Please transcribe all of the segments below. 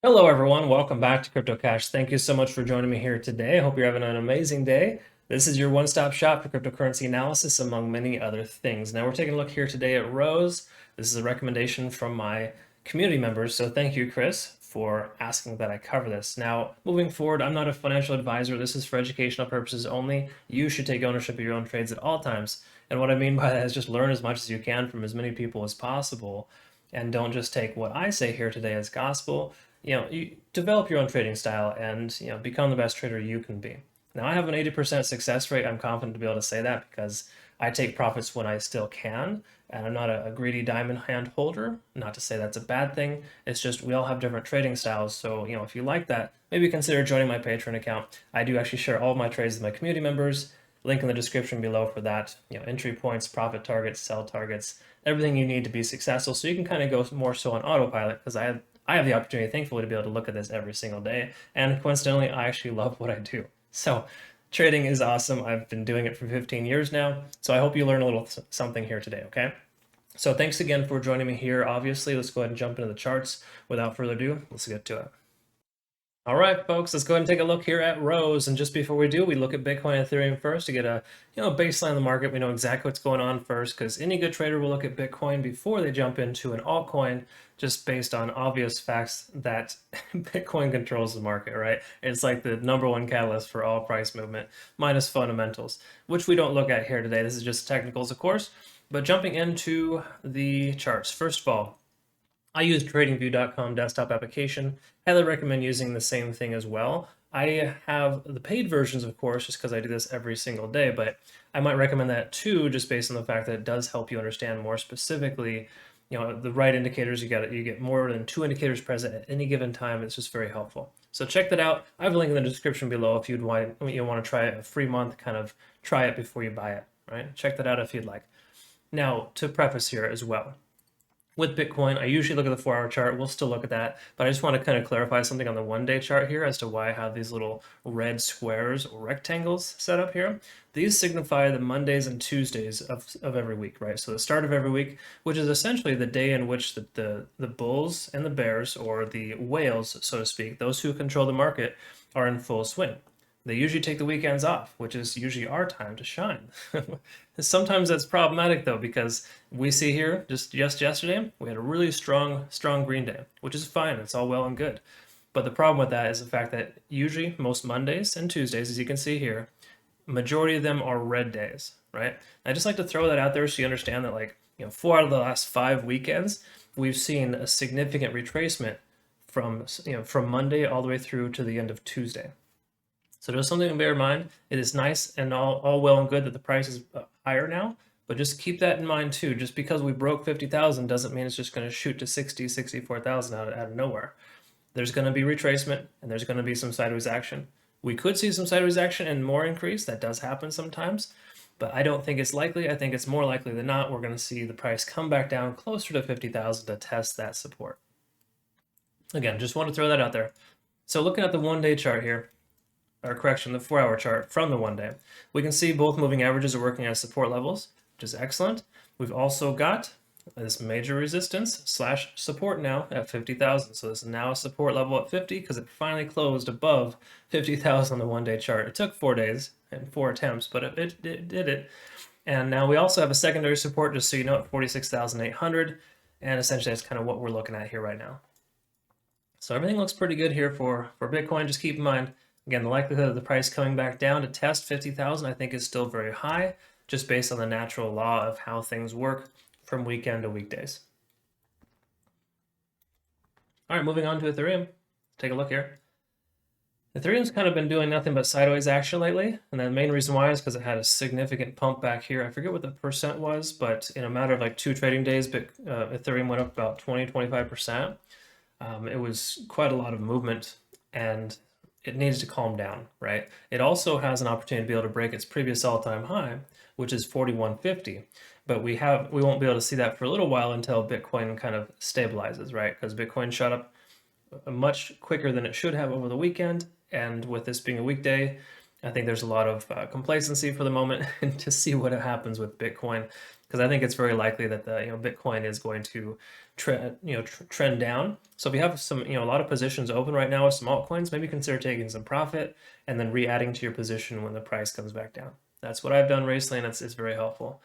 Hello, everyone. Welcome back to Crypto Cash. Thank you so much for joining me here today. I hope you're having an amazing day. This is your one-stop shop for cryptocurrency analysis, among many other things. Now, we're taking a look here today at Rose. This is a recommendation from my community members. So thank you, Chris, for asking that I cover this. Now, moving forward, I'm not a financial advisor. This is for educational purposes only. You should take ownership of your own trades at all times. And what I mean by that is just learn as much as you can from as many people as possible. And don't just take what I say here today as gospel. You develop your own trading style and, become the best trader you can be. Now, I have an 80% success rate. I'm confident to be able to say that because I take profits when I still can, and I'm not a greedy diamond hand holder. Not to say that's a bad thing. It's just we all have different trading styles. So, if you like that, maybe consider joining my Patron account. I do actually share all of my trades with my community members. Link in the description below for that. Entry points, profit targets, sell targets, everything you need to be successful. So you can kind of go more so on autopilot because I have the opportunity, thankfully, to be able to look at this every single day. And coincidentally, I actually love what I do. So trading is awesome. I've been doing it for 15 years now. So I hope you learn a little something here today, okay? So thanks again for joining me here. Obviously, let's go ahead and jump into the charts. Without further ado, let's get to it. All right, folks, let's go ahead and take a look here at Rose. And just before we do, we look at Bitcoin and Ethereum first to get a baseline of the market. We know exactly what's going on first because any good trader will look at Bitcoin before they jump into an altcoin, just based on obvious facts that Bitcoin controls the market, right? It's like the #1 catalyst for all price movement, minus fundamentals, which we don't look at here today. This is just technicals, of course. But jumping into the charts, first of all, I use TradingView.com desktop application. Highly recommend using the same thing as well. I have the paid versions, of course, just because I do this every single day, but I might recommend that too, just based on the fact that it does help you understand more specifically, the right indicators. You get more than 2 indicators present at any given time. It's just very helpful. So check that out. I have a link in the description below if you want to try a free month, kind of try it before you buy it, right? Check that out if you'd like. Now, to preface here as well, with Bitcoin, I usually look at the 4-hour chart. We'll still look at that, but I just want to kind of clarify something on the 1-day chart here as to why I have these little red squares or rectangles set up here. These signify the Mondays and Tuesdays of every week, right? So the start of every week, which is essentially the day in which the bulls and the bears, or the whales, so to speak, those who control the market, are in full swing. They usually take the weekends off, which is usually our time to shine. Sometimes that's problematic though, because we see here just yesterday, we had a really strong green day, which is fine. It's all well and good. But the problem with that is the fact that usually most Mondays and Tuesdays, as you can see here, majority of them are red days, right? I just like to throw that out there so you understand that 4 out of the last 5 weekends, we've seen a significant retracement from Monday all the way through to the end of Tuesday. So just something to bear in mind. It is nice and all well and good that the price is higher now, but just keep that in mind too. Just because we broke 50,000 doesn't mean it's just going to shoot to 60, 64,000 out of nowhere. There's going to be retracement and there's going to be some sideways action. We could see some sideways action and more increase. That does happen sometimes, but I don't think it's likely. I think it's more likely than not we're going to see the price come back down closer to 50,000 to test that support. Again, just want to throw that out there. So looking at the 1-day chart here, or correction, the 4-hour chart from the 1-day, we can see both moving averages are working as support levels, which is excellent. We've also got this major resistance / support now at 50,000. So this is now a support level at 50 because it finally closed above 50,000 on the 1-day chart. It took 4 days and 4 attempts, but it did it. And now we also have a secondary support, just so you know, at 46,800. And essentially that's kind of what we're looking at here right now. So everything looks pretty good here for Bitcoin. Just keep in mind, again, the likelihood of the price coming back down to test 50,000, I think, is still very high, just based on the natural law of how things work from weekend to weekdays. All right, moving on to Ethereum. Take a look here. Ethereum's kind of been doing nothing but sideways action lately, and the main reason why is because it had a significant pump back here. I forget what the percent was, but in a matter of like 2 trading days, Ethereum went up about 20-25%. It was quite a lot of movement, and it needs to calm down, right? It also has an opportunity to be able to break its previous all-time high, which is 4150. But we won't be able to see that for a little while until Bitcoin kind of stabilizes, right? Because Bitcoin shot up much quicker than it should have over the weekend, and with this being a weekday, I think there's a lot of complacency for the moment to see what happens with Bitcoin, because I think it's very likely that the Bitcoin is going to trend down. So if you have some a lot of positions open right now with some altcoins, maybe consider taking some profit and then re-adding to your position when the price comes back down. That's what I've done recently, and it's very helpful.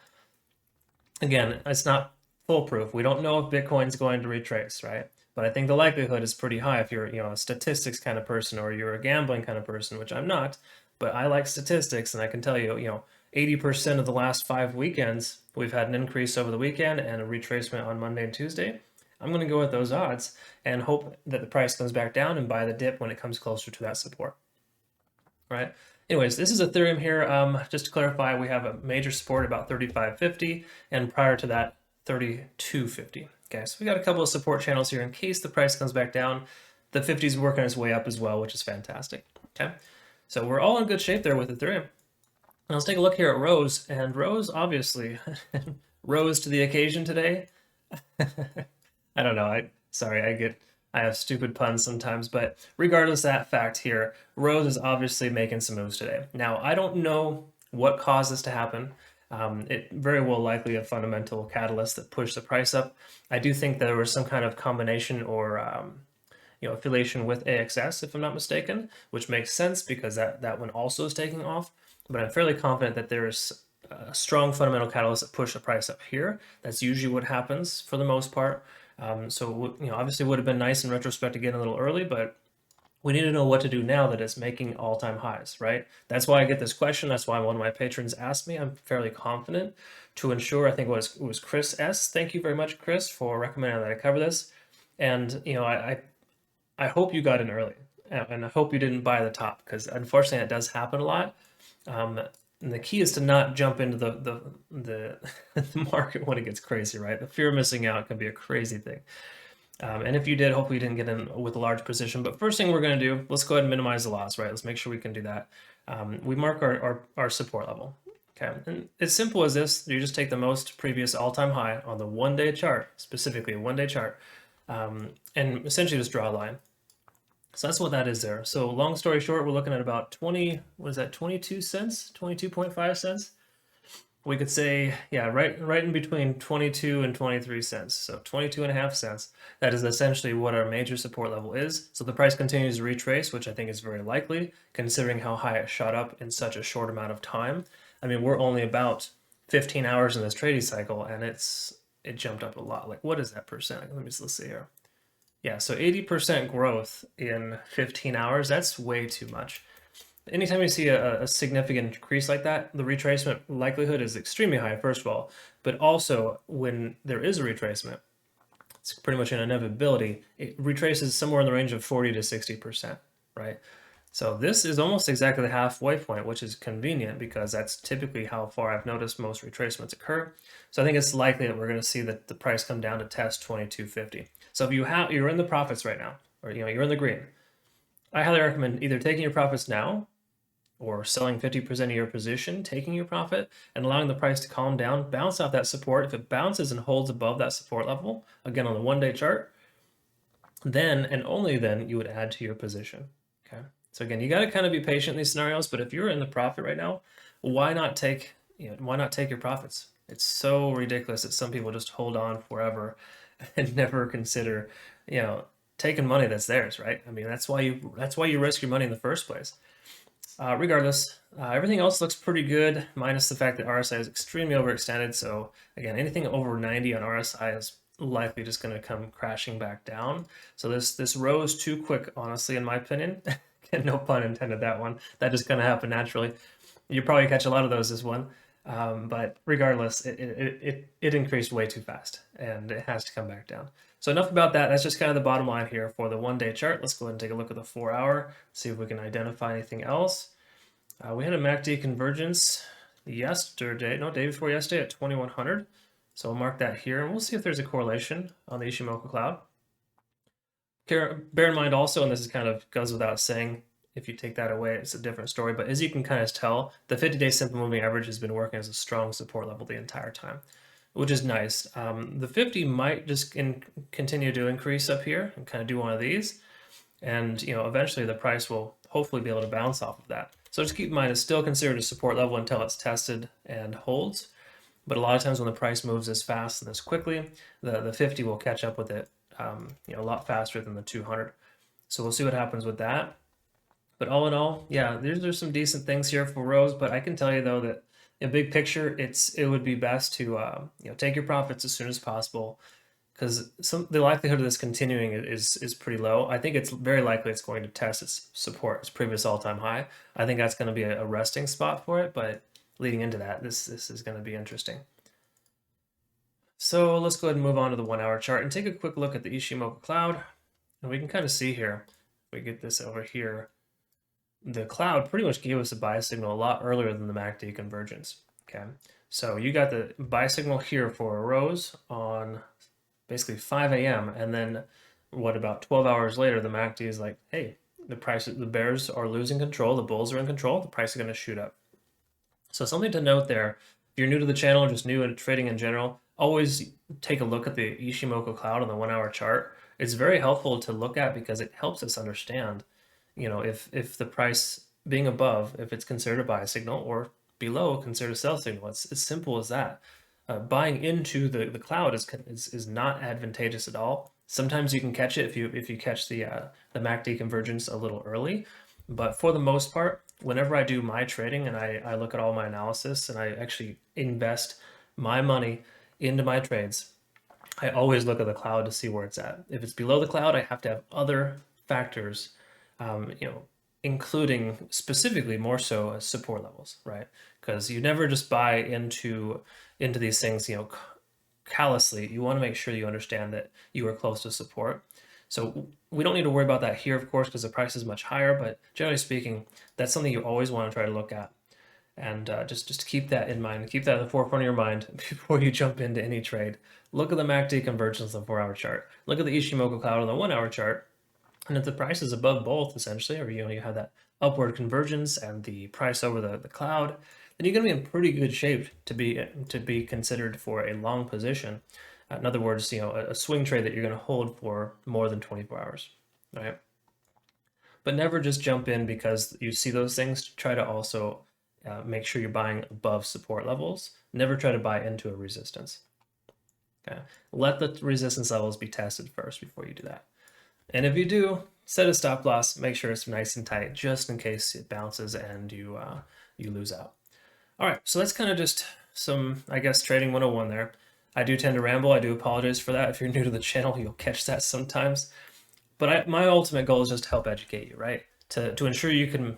Again, it's not foolproof. We don't know if Bitcoin's going to retrace, right? But I think the likelihood is pretty high if you're a statistics kind of person or you're a gambling kind of person, which I'm not. But I like statistics, and I can tell you, 80% of the last 5 weekends, we've had an increase over the weekend and a retracement on Monday and Tuesday. I'm going to go with those odds and hope that the price comes back down and buy the dip when it comes closer to that support. Right? Anyways, this is Ethereum here. Just to clarify, we have a major support about 35.50, and prior to that, 32.50. Okay, so we got a couple of support channels here in case the price comes back down. The 50 is working its way up as well, which is fantastic. Okay, so we're all in good shape there with Ethereum. Now let's take a look here at Rose, and Rose obviously rose to the occasion today. I don't know. I have stupid puns sometimes, but regardless of that fact here, Rose is obviously making some moves today. Now, I don't know what caused this to happen. It very well likely a fundamental catalyst that pushed the price up. I do think there was some kind of combination or affiliation with AXS, if I'm not mistaken, which makes sense because that one also is taking off. But I'm fairly confident that there's a strong fundamental catalyst that pushed the price up here. That's usually what happens for the most part. So obviously it would have been nice in retrospect to get a little early, but we need to know what to do now that it's making all-time highs, right? That's why I get this question. That's why one of my patrons asked me. I'm fairly confident to ensure. I think it was Chris S. Thank you very much, Chris, for recommending that I cover this. And I hope you got in early, and I hope you didn't buy the top, because unfortunately it does happen a lot. And the key is to not jump into the market when it gets crazy, right? The fear of missing out can be a crazy thing. And if you did, hopefully you didn't get in with a large position. But first thing we're going to do, let's go ahead and minimize the loss, right? Let's make sure we can do that. We mark our support level. Okay, and it's simple as this. You just take the most previous all-time high on the one-day chart, specifically a one-day chart, and essentially just draw a line. So that's what that is there. So long story short, we're looking at about 22 cents, 22.5 cents. We could say, yeah, right in between 22 and 23 cents. So 22.5 cents. That is essentially what our major support level is. So the price continues to retrace, which I think is very likely, considering how high it shot up in such a short amount of time. I mean, we're only about 15 hours in this trading cycle, and it jumped up a lot. Like, what is that percent? Let's see here. Yeah, so 80% growth in 15 hours, that's way too much. Anytime you see a significant increase like that, the retracement likelihood is extremely high, first of all, but also when there is a retracement, it's pretty much an inevitability. It retraces somewhere in the range of 40 to 60%, right? So this is almost exactly the halfway point, which is convenient because that's typically how far I've noticed most retracements occur. So I think it's likely that we're going to see that the price come down to test 22.50. So if you're in the profits right now, or you're in the green, I highly recommend either taking your profits now or selling 50% of your position, taking your profit, and allowing the price to calm down, bounce off that support. If it bounces and holds above that support level, again on the one-day chart, then and only then you would add to your position. Okay. So again, you got to kind of be patient in these scenarios, but if you're in the profit right now, why not take your profits? It's so ridiculous that some people just hold on forever and never consider, taking money that's theirs, right? I mean, that's why you risk your money in the first place. Regardless, everything else looks pretty good, minus the fact that RSI is extremely overextended. So again, anything over 90 on RSI is likely just going to come crashing back down. So this rose too quick, honestly, in my opinion. No pun intended, that one. That just kind of happened naturally. You probably catch a lot of those this one. But regardless, it increased way too fast, and it has to come back down. So enough about that. That's just kind of the bottom line here for the one-day chart. Let's go ahead and take a look at the 4-hour, see if we can identify anything else. We had a MACD convergence yesterday, day before yesterday at 2100. So we'll mark that here, and we'll see if there's a correlation on the Ishimoku cloud. Bear in mind also, and this is kind of goes without saying, if you take that away, it's a different story. But as you can kind of tell, the 50-day simple moving average has been working as a strong support level the entire time, which is nice. The 50 might just continue to increase up here and kind of do one of these. And, eventually the price will hopefully be able to bounce off of that. So just keep in mind, it's still considered a support level until it's tested and holds. But a lot of times when the price moves as fast and as quickly, the 50 will catch up with it, a lot faster than the 200. So we'll see what happens with that. But all in all, yeah, there's some decent things here for Rose. But I can tell you though that in big picture, it would be best to take your profits as soon as possible, because the likelihood of this continuing is pretty low. I think it's very likely it's going to test its support, its previous all-time high. I think that's going to be a resting spot for it, but leading into that, this is going to be interesting. So let's go ahead and move on to the 1 hour chart and take a quick look at the Ishimoku cloud. And we can kind of see here, if we get this over here, the cloud pretty much gave us a buy signal a lot earlier than the MACD convergence. Okay, so you got the buy signal here for a Rose on basically 5 a.m. and then what, about 12 hours later, the MACD is like, hey, the bears are losing control, the bulls are in control, the price is going to shoot up. So something to note there, if you're new to the channel or just new in trading in general, always take a look at the Ishimoku cloud on the 1 hour chart. It's very helpful to look at because it helps us understand, if the price being above, if it's considered a buy signal, or below considered a sell signal. It's as simple as that. Buying into the cloud is not advantageous at all. Sometimes you can catch it if you catch the MACD convergence a little early, but for the most part, whenever I do my trading and I look at all my analysis and I actually invest my money into my trades, I always look at the cloud to see where it's at. If it's below the cloud, I have to have other factors, including specifically more so support levels, right? Because you never just buy into these things, callously. You want to make sure you understand that you are close to support. So we don't need to worry about that here, of course, because the price is much higher, but generally speaking, that's something you always want to try to look at. And just keep that in mind, keep that in the forefront of your mind before you jump into any trade. Look at the MACD convergence on the 4 hour chart. Look at the Ishimoku cloud on the 1 hour chart. And if the price is above both, essentially, or you have that upward convergence and the price over the cloud, then you're going to be in pretty good shape to be considered for a long position. In other words, a swing trade that you're going to hold for more than 24 hours, right? But never just jump in because you see those things. Try to also make sure you're buying above support levels. Never try to buy into a resistance. Okay, let the resistance levels be tested first before you do that. And if you do, set a stop loss. Make sure it's nice and tight, just in case it bounces and you lose out. All right, so that's kind of just some, I guess, trading 101 there. I do tend to ramble. I do apologize for that. If you're new to the channel, you'll catch that sometimes. But my ultimate goal is just to help educate you, right? To ensure you can,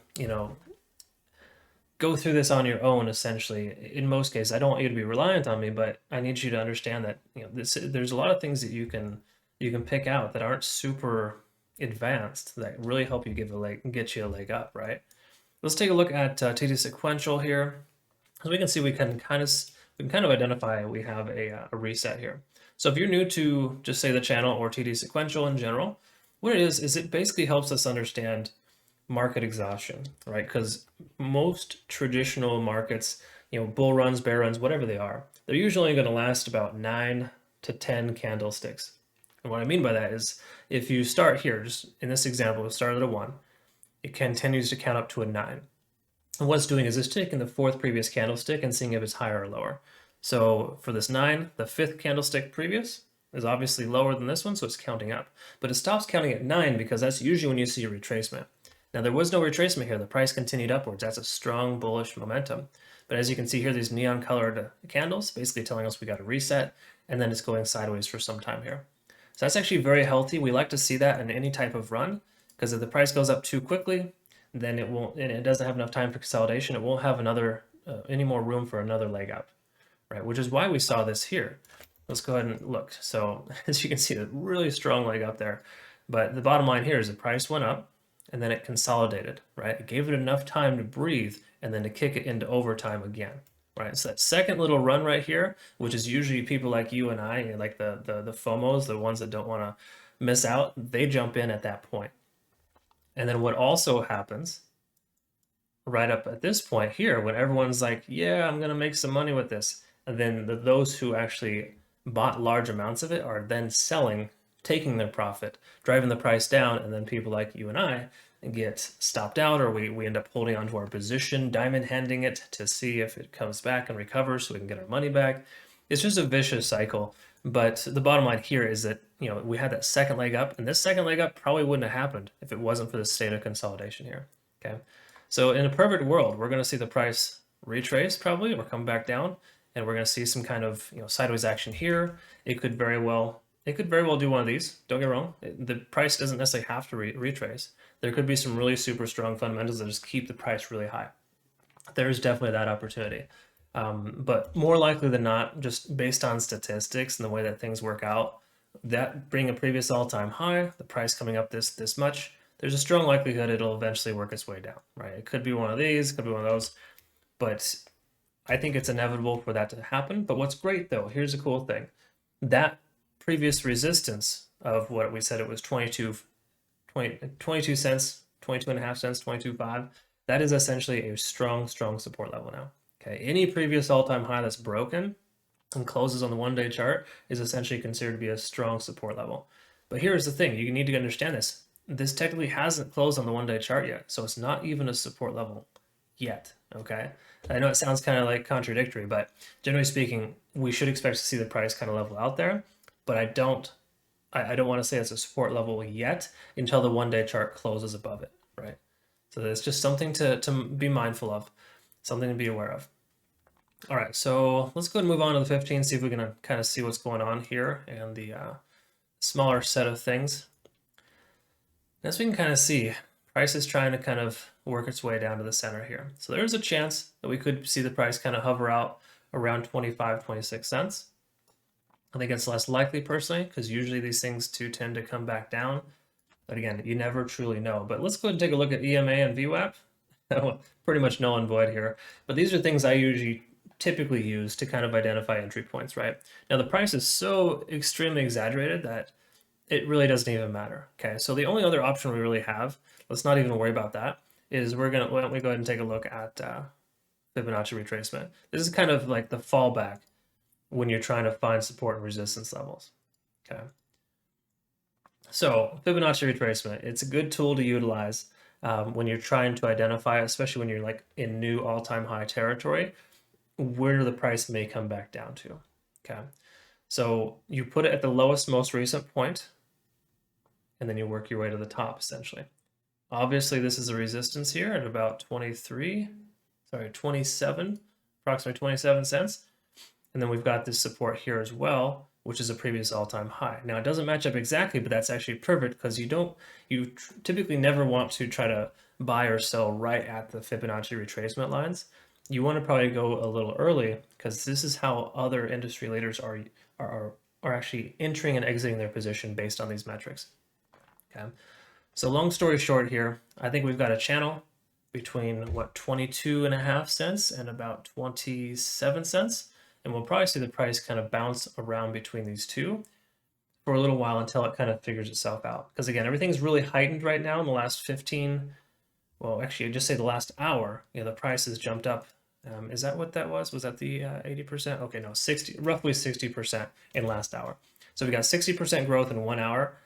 go through this on your own, essentially. In most cases, I don't want you to be reliant on me, but I need you to understand that, there's a lot of things that you can pick out that aren't super advanced that really help you get you a leg up, right? Let's take a look at TD sequential here. As we can see, we can kind of identify we have a reset here. So if you're new to just say the channel or TD sequential in general, what it is it basically helps us understand market exhaustion, right? Because most traditional markets, bull runs, bear runs, whatever they are, they're usually going to last about 9 to 10 candlesticks. And what I mean by that is if you start here, just in this example, we started at a 1, it continues to count up to a 9. And what it's doing is it's taking the 4th previous candlestick and seeing if it's higher or lower. So for this 9, the 5th candlestick previous is obviously lower than this one, so it's counting up. But it stops counting at 9 because that's usually when you see a retracement. Now there was no retracement here. The price continued upwards. That's a strong bullish momentum. But as you can see here, these neon colored candles basically telling us we got a reset, and then it's going sideways for some time here. So that's actually very healthy. We like to see that in any type of run, because if the price goes up too quickly, then it won't, and it doesn't have enough time for consolidation, it won't have any more room for another leg up, right? Which is why we saw this here. Let's go ahead and look. So as you can see, a really strong leg up there. But the bottom line here is the price went up and then it consolidated, right? It gave it enough time to breathe and then to kick it into overtime again, right? So that second little run right here, which is usually people like you and I, like the FOMOs, the ones that don't want to miss out, they jump in at that point. And then what also happens right up at this point here, when everyone's like, yeah, I'm going to make some money with this. And then those who actually bought large amounts of it are then selling taking their profit, driving the price down, and then people like you and I get stopped out, or we end up holding onto our position, diamond handing it to see if it comes back and recovers so we can get our money back. It's just a vicious cycle. But the bottom line here is that, you know, we had that second leg up, and this second leg up probably wouldn't have happened if it wasn't for the state of consolidation here. Okay. So in a perfect world, we're going to see the price retrace probably, or come back down, and we're going to see some kind of, you know, sideways action here. It could very well do one of these. Don't get me wrong. The price doesn't necessarily have to retrace. There could be some really super strong fundamentals that just keep the price really high. There's definitely that opportunity. But more likely than not, just based on statistics and the way that things work out, that bring a previous all-time high, the price coming up this much, there's a strong likelihood it'll eventually work its way down, right? It could be one of these, could be one of those, but I think it's inevitable for that to happen. But what's great though, here's a cool thing. That previous resistance of what we said it was 22 cents, 22.5 cents, 22.5, that is essentially a strong support level now. Okay, any previous all-time high that's broken and closes on the one-day chart is essentially considered to be a strong support level. But here's the thing, you need to understand this. This technically hasn't closed on the one-day chart yet, so it's not even a support level yet, okay? I know it sounds kind of like contradictory, but generally speaking, we should expect to see the price kind of level out there, but I don't want to say it's a support level yet until the one-day chart closes above it, right? So it's just something to be mindful of, something to be aware of. All right, so let's go ahead and move on to the 15, see if we can kind of see what's going on here and the smaller set of things. As we can kind of see, price is trying to kind of work its way down to the center here. So there's a chance that we could see the price kind of hover out around 25, 26 cents. I think it's less likely personally, because usually these things too tend to come back down. But again, you never truly know. But let's go ahead and take a look at EMA and VWAP. Pretty much null and void here. But these are things I typically use to kind of identify entry points, right? Now the price is so extremely exaggerated that it really doesn't even matter. Okay, so the only other option we really have, let's not even worry about that, is why don't we go ahead and take a look at Fibonacci retracement. This is kind of like the fallback when you're trying to find support and resistance levels. Okay, so Fibonacci retracement, it's a good tool to utilize when you're trying to identify, especially when you're like in new all-time high territory, where the price may come back down to. Okay, so you put it at the lowest, most recent point, and then you work your way to the top essentially. Obviously, this is a resistance here at about 27, approximately 27 cents. And then we've got this support here as well, which is a previous all-time high. Now it doesn't match up exactly, but that's actually perfect because you typically never want to try to buy or sell right at the Fibonacci retracement lines. You want to probably go a little early because this is how other industry leaders are actually entering and exiting their position based on these metrics. Okay, so long story short here, I think we've got a channel between what 22.5 cents and about 27 cents. And we'll probably see the price kind of bounce around between these two for a little while until it kind of figures itself out. Because again, everything's really heightened right now in the last 15, well, actually, just say the last hour, you know, the price has jumped up. Is that what that was? Was that the 80%? Okay, no, roughly 60% in last hour. So we got 60% growth in 1 hour.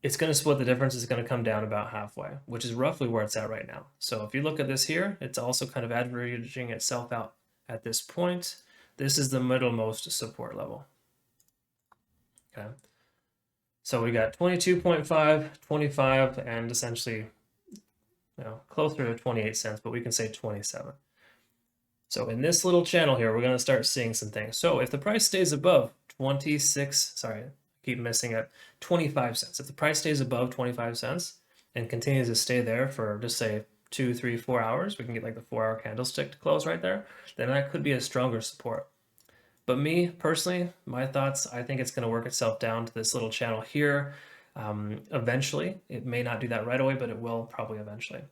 It's going to split the difference. It's going to come down about halfway, which is roughly where it's at right now. So if you look at this here, it's also kind of averaging itself out at this point. This is the middlemost support level. Okay. So we got 22.5, 25, and essentially, you know, closer to 28 cents, but we can say 27. So in this little channel here, we're going to start seeing some things. So if the price stays above 25 cents. If the price stays above 25 cents and continues to stay there for just say 2, 3, 4 hours, we can get like the 4-hour candlestick to close right there, then that could be a stronger support. But me personally, my thoughts, I think it's going to work itself down to this little channel here. Eventually, it may not do that right away, but it will probably eventually.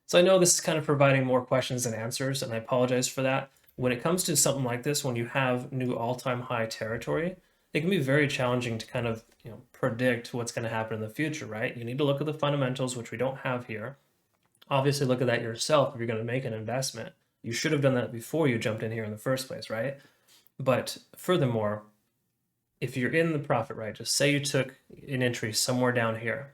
So I know this is kind of providing more questions than answers, and I apologize for that. When it comes to something like this, when you have new all-time high territory, it can be very challenging to kind of, you know, predict what's going to happen in the future, right? You need to look at the fundamentals, which we don't have here. Obviously, look at that yourself if you're going to make an investment. You should have done that before you jumped in here in the first place, right? But furthermore, if you're in the profit, right, just say you took an entry somewhere down here,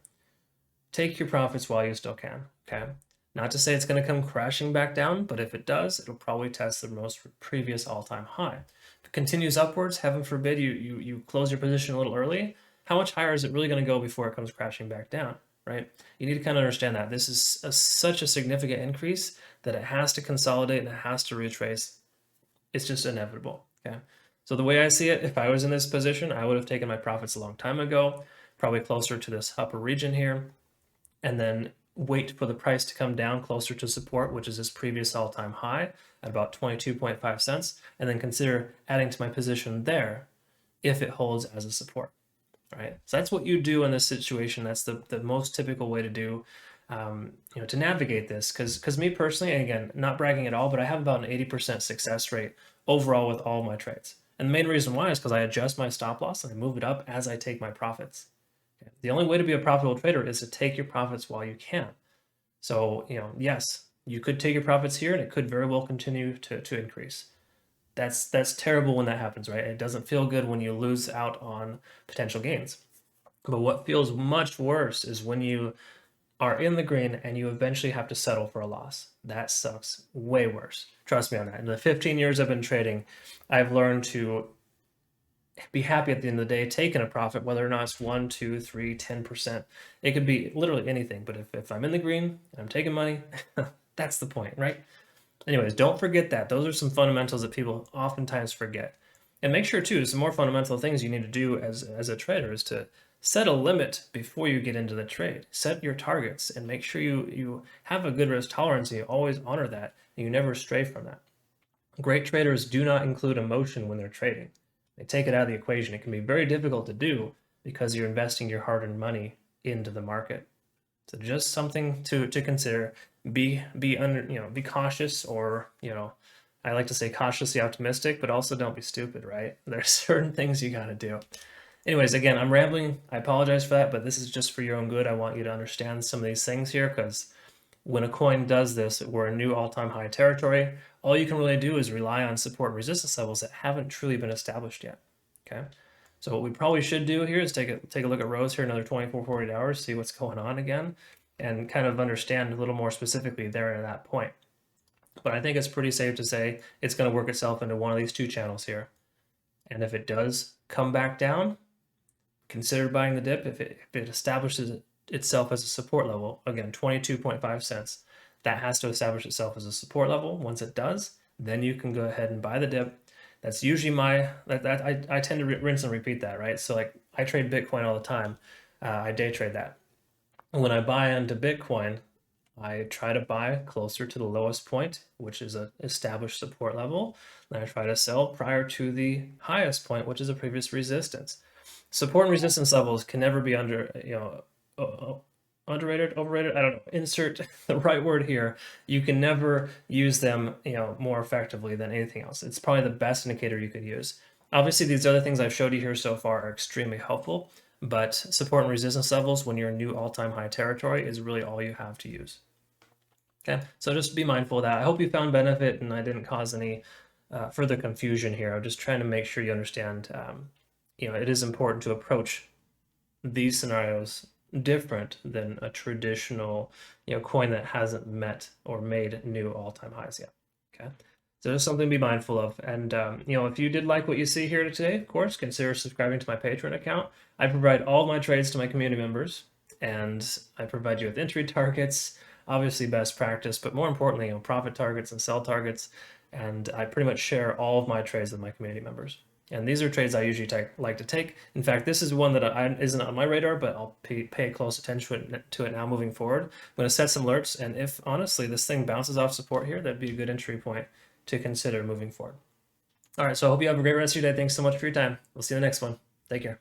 take your profits while you still can, okay? Not to say it's going to come crashing back down, but if it does, it'll probably test the most previous all-time high. If it continues upwards, heaven forbid you close your position a little early, how much higher is it really going to go before it comes crashing back down, right? You need to kind of understand that. This is such a significant increase that it has to consolidate and it has to retrace. It's just inevitable, okay? So the way I see it, if I was in this position, I would have taken my profits a long time ago, probably closer to this upper region here, and then wait for the price to come down closer to support, which is this previous all-time high at about 22.5 cents, and then consider adding to my position there if it holds as a support, right? So that's what you do in this situation. That's the most typical way to do, to navigate this. Because me personally, and again, not bragging at all, but I have about an 80% success rate overall with all my trades. And the main reason why is because I adjust my stop loss and I move it up as I take my profits. Okay. The only way to be a profitable trader is to take your profits while you can. So, yes, you could take your profits here and it could very well continue to increase. That's terrible when that happens, right? It doesn't feel good when you lose out on potential gains. But what feels much worse is when you are in the green and you eventually have to settle for a loss. That sucks way worse. Trust me on that. In the 15 years I've been trading, I've learned to be happy at the end of the day, taking a profit, whether or not it's 1, 2, 3, 10%. It could be literally anything. But if I'm in the green and I'm taking money, that's the point, right? Anyways, don't forget that. Those are some fundamentals that people oftentimes forget. And make sure too, some more fundamental things you need to do as a trader is to set a limit before you get into the trade. Set your targets and make sure you have a good risk tolerance and you always honor that and you never stray from that. Great traders do not include emotion when they're trading. They take it out of the equation. It can be very difficult to do because you're investing your hard-earned money into the market. So just something to consider. Be cautious, or I like to say cautiously optimistic, but also don't be stupid, right? There's certain things you got to do. Anyways, again, I'm rambling. I apologize for that, but this is just for your own good. I want you to understand some of these things here, because when a coin does this, we're in new all-time high territory. All you can really do is rely on support and resistance levels that haven't truly been established yet, okay? So what we probably should do here is take a look at Rose here, another 24, 48 hours, see what's going on again, and kind of understand a little more specifically there at that point. But I think it's pretty safe to say it's going to work itself into one of these two channels here. And if it does come back down, consider buying the dip. If it establishes itself as a support level, again, 22.5 cents, that has to establish itself as a support level. Once it does, then you can go ahead and buy the dip. That's usually I tend to rinse and repeat that, right? So like I trade Bitcoin all the time. I day trade that. When I buy into Bitcoin, I try to buy closer to the lowest point, which is an established support level. And I try to sell prior to the highest point, which is a previous resistance. Support and resistance levels can never be underrated, overrated, I don't know, insert the right word here. You can never use them, more effectively than anything else. It's probably the best indicator you could use. Obviously, these other things I've showed you here so far are extremely helpful, but support and resistance levels when you're in new all-time high territory is really all you have to use. Okay, so just be mindful of that. I hope you found benefit and I didn't cause any further confusion here. I'm just trying to make sure you understand, it is important to approach these scenarios different than a traditional, coin that hasn't met or made new all-time highs yet. Okay, so just something to be mindful of. And if you did like what you see here today, of course, consider subscribing to my Patron account. I provide all my trades to my community members, and I provide you with entry targets, obviously best practice, but more importantly, profit targets and sell targets. And I pretty much share all of my trades with my community members. And these are trades I usually like to take. In fact, this is one that isn't on my radar, but I'll pay close attention to it now moving forward. I'm going to set some alerts, and if honestly this thing bounces off support here, that'd be a good entry point to consider moving forward. All right, so I hope you have a great rest of your day. Thanks so much for your time. We'll see you in the next one. Take care.